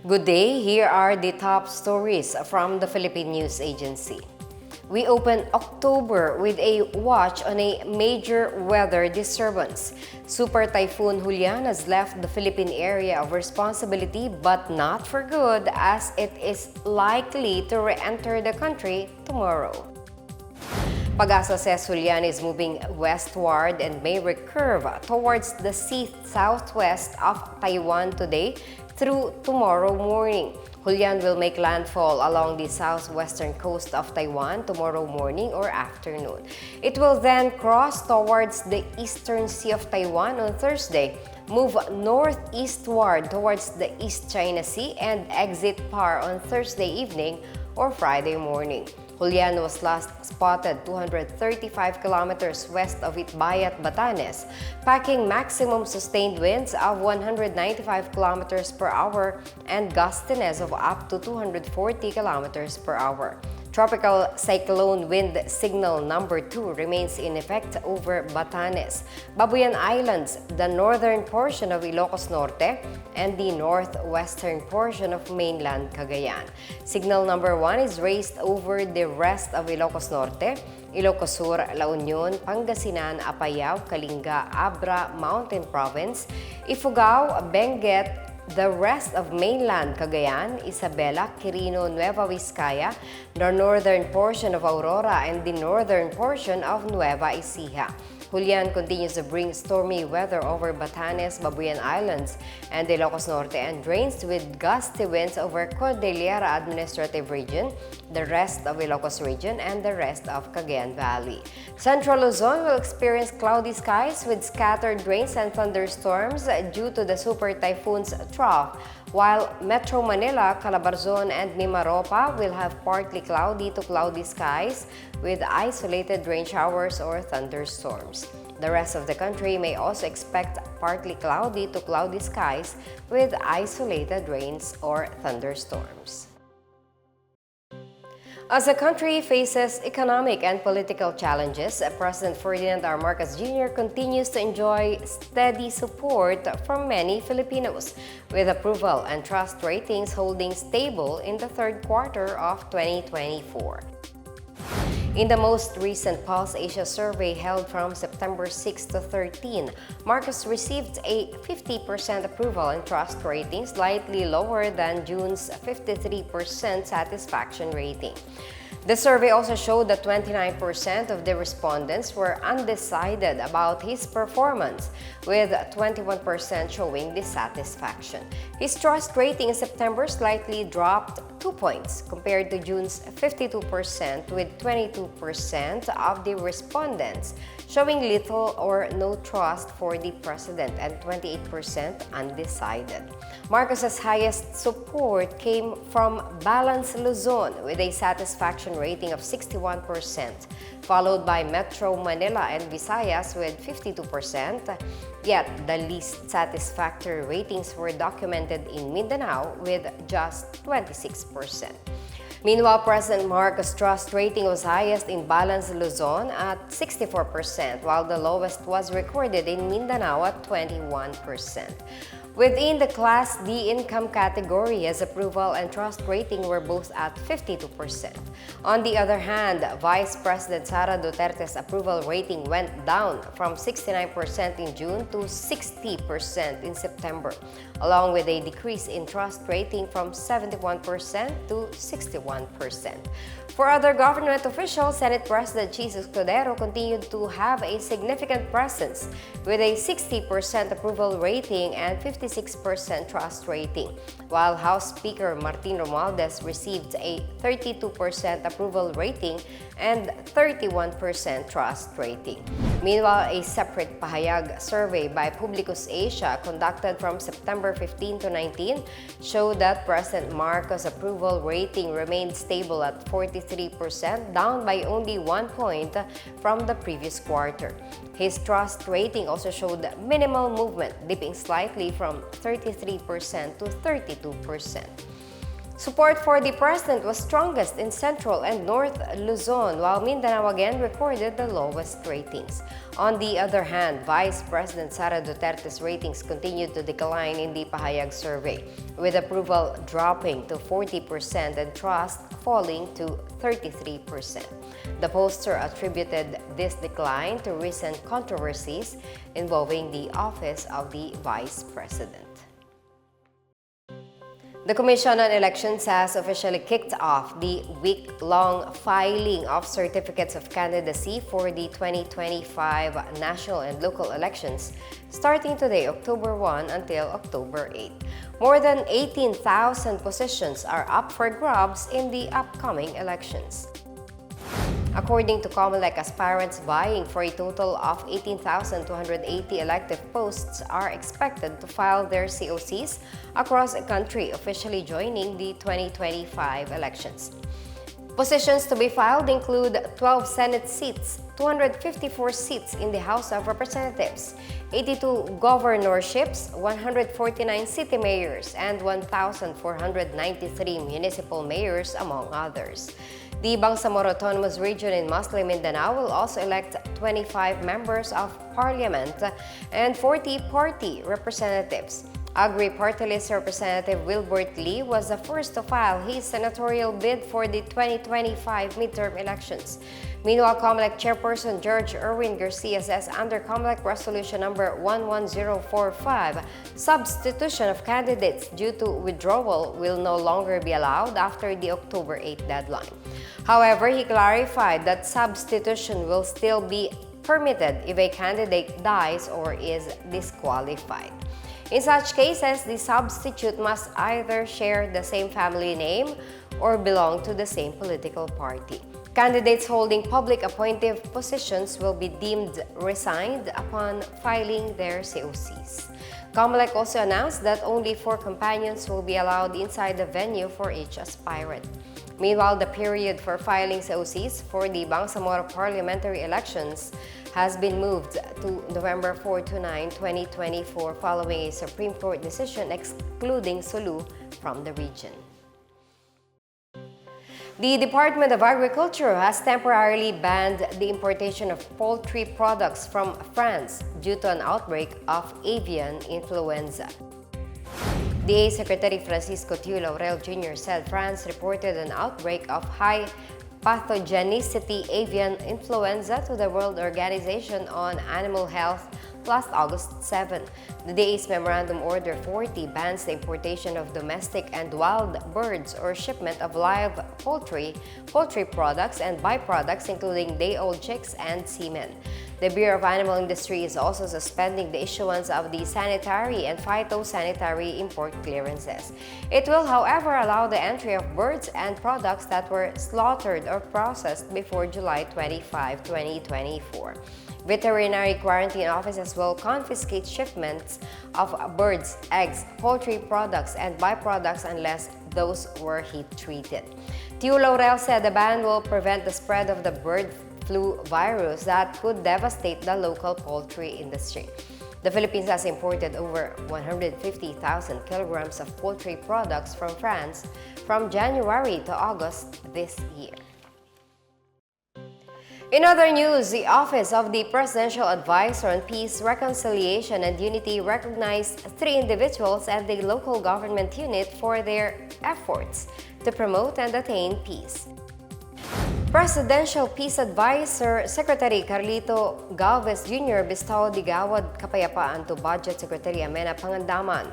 Good day, here are the top stories from the Philippine News Agency. We open October with a watch on a major weather disturbance. Super Typhoon Julian has left the Philippine area of responsibility but not for good, as it is likely to re-enter the country tomorrow. Pag-asa says Julian is moving westward and may recurve towards the southwest of Taiwan today through tomorrow morning. Julian will make landfall along the southwestern coast of Taiwan tomorrow morning or afternoon. It will then cross towards the eastern sea of Taiwan on Thursday, move northeastward towards the East China Sea, and exit PAR on Thursday evening or Friday morning. Julian was last spotted 235 kilometers west of Itbayat, Batanes, packing maximum sustained winds of 195 kilometers per hour and gustiness of up to 240 kilometers per hour. Tropical cyclone wind signal number 2 remains in effect over Batanes, Babuyan Islands, the northern portion of Ilocos Norte, and the northwestern portion of mainland Cagayan. Signal number 1 is raised over the rest of Ilocos Norte, Ilocos Sur, La Union, Pangasinan, Apayao, Kalinga, Abra, Mountain Province, Ifugao, Benguet, the rest of mainland Cagayan, Isabela, Quirino, Nueva Vizcaya, the northern portion of Aurora, and the northern portion of Nueva Ecija. Julian continues to bring stormy weather over Batanes, Babuyan Islands, and Ilocos Norte, and drains with gusty winds over Cordillera Administrative Region, the rest of Ilocos Region, and the rest of Cagayan Valley. Central Luzon will experience cloudy skies with scattered rains and thunderstorms due to the super typhoon's trough, while Metro Manila, Calabarzon, and Mimaropa will have partly cloudy to cloudy skies with isolated rain showers or thunderstorms. The rest of the country may also expect partly cloudy to cloudy skies with isolated rains or thunderstorms. As the country faces economic and political challenges, President Ferdinand R. Marcos Jr. continues to enjoy steady support from many Filipinos, with approval and trust ratings holding stable in the third quarter of 2024. In the most recent Pulse Asia survey held from September 6 to 13, Marcos received a 50% approval and trust rating, slightly lower than June's 53% satisfaction rating. The survey also showed that 29% of the respondents were undecided about his performance, with 21% showing dissatisfaction. His trust rating in September slightly dropped 2 points compared to June's 52%, with 22% of the respondents showing little or no trust for the president and 28% undecided. Marcos's highest support came from Balance Luzon with a satisfaction rating of 61%, followed by Metro Manila and Visayas with 52%, yet the least satisfactory ratings were documented in Mindanao with just 26%. Meanwhile, President Marcos' trust rating was highest in Balance Luzon at 64%, while the lowest was recorded in Mindanao at 21%. Within the Class D income category, his approval and trust rating were both at 52%. On the other hand, Vice President Sara Duterte's approval rating went down from 69% in June to 60% in September, along with a decrease in trust rating from 71% to 61%. For other government officials, Senate President Jesus Cordero continued to have a significant presence with a 60% approval rating and 56% trust rating, while House Speaker Martin Romualdez received a 32% approval rating and 31% trust rating. Meanwhile, a separate pahayag survey by Publicus Asia conducted from September 15 to 19 showed that President Marcos' approval rating remained stable at 43%, down by only 1 point from the previous quarter. His trust rating also showed minimal movement, dipping slightly from 33% to 32%. Support for the president was strongest in Central and North Luzon, while Mindanao again recorded the lowest ratings. On the other hand, Vice President Sara Duterte's ratings continued to decline in the Pahayag survey, with approval dropping to 40% and trust falling to 33%. The pollster attributed this decline to recent controversies involving the office of the Vice President. The Commission on Elections has officially kicked off the week-long filing of certificates of candidacy for the 2025 national and local elections, starting today, October 1 until October 8. More than 18,000 positions are up for grabs in the upcoming elections. According to COMELEC, aspirants vying for a total of 18,280 elective posts are expected to file their COCs across the country, officially joining the 2025 elections. Positions to be filed include 12 Senate seats, 254 seats in the House of Representatives, 82 governorships, 149 city mayors, and 1,493 municipal mayors, among others. The Bangsamoro Autonomous Region in Muslim Mindanao will also elect 25 members of parliament and 40 party representatives. Agri-Party List Representative Wilbert Lee was the first to file his senatorial bid for the 2025 midterm elections. Meanwhile, COMELEC Chairperson George Erwin Garcia says under COMELEC Resolution number 11045, substitution of candidates due to withdrawal will no longer be allowed after the October 8 deadline. However, he clarified that substitution will still be permitted if a candidate dies or is disqualified. In such cases, the substitute must either share the same family name or belong to the same political party. Candidates holding public appointive positions will be deemed resigned upon filing their COCs. COMELEC also announced that only 4 companions will be allowed inside the venue for each aspirant. Meanwhile, the period for filing COCs for the Bangsamoro parliamentary elections has been moved to November 4 to 9, 2024 following a Supreme Court decision excluding Sulu from the region. The Department of Agriculture has temporarily banned the importation of poultry products from France due to an outbreak of avian influenza. DA Secretary Francisco Tiu Laurel Jr. said France reported an outbreak of high pathogenicity avian influenza to the World Organization on Animal Health last August 7. The DA's Memorandum Order 40 bans the importation of domestic and wild birds or shipment of live poultry products and byproducts including day-old chicks and semen. The Bureau of Animal Industry is also suspending the issuance of the sanitary and phytosanitary import clearances. It will, however, allow the entry of birds and products that were slaughtered or processed before July 25, 2024. Veterinary quarantine offices will confiscate shipments of birds, eggs, poultry products, and byproducts unless those were heat-treated. Tiu Laurel said the ban will prevent the spread of the bird flu virus that could devastate the local poultry industry. The Philippines has imported over 150,000 kilograms of poultry products from France from January to August this year. In other news, the Office of the Presidential Advisor on Peace, Reconciliation and Unity recognized 3 individuals at the local government unit for their efforts to promote and attain peace. Presidential Peace Advisor Secretary Carlito Galvez Jr. bestowed the Gawad Kapayapaan to Budget Secretary Amena Pangandaman.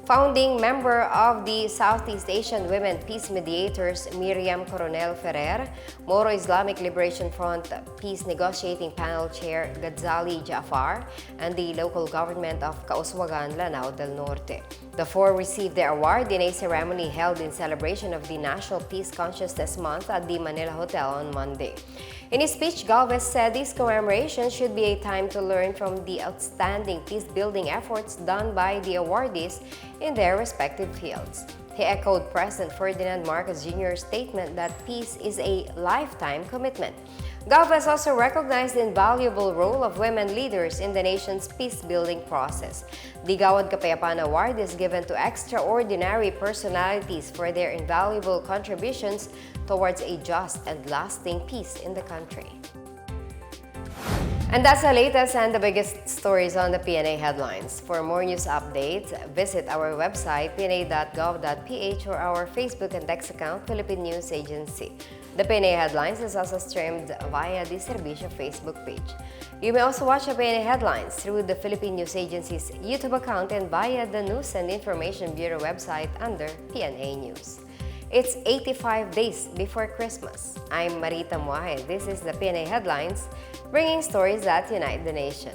Founding member of the Southeast Asian Women Peace Mediators Miriam Coronel Ferrer, Moro Islamic Liberation Front Peace Negotiating Panel Chair Gadzali Jaafar, and the local government of Kauswagan, Lanao del Norte. The 4 received their award in a ceremony held in celebration of the National Peace Consciousness Month at the Manila Hotel on Monday. In his speech, Galvez said these commemorations should be a time to learn from the outstanding peace-building efforts done by the awardees in their respective fields. He echoed President Ferdinand Marcos Jr.'s statement that peace is a lifetime commitment. Gawad also recognized the invaluable role of women leaders in the nation's peace-building process. The Gawad Kapayapaan Award is given to extraordinary personalities for their invaluable contributions towards a just and lasting peace in the country. And that's the latest and the biggest stories on the Pna Headlines. For more news updates, visit our website pna.gov.ph or our Facebook and X account, Philippine News Agency. The Pna Headlines is also streamed via the Servicio Facebook page. You may also watch the Pna Headlines through the Philippine News Agency's YouTube account and via the News and Information Bureau website under PNA News. It's 85 days before Christmas. I'm Marita Muahe. This is the Pna Headlines, bringing stories that unite the nation.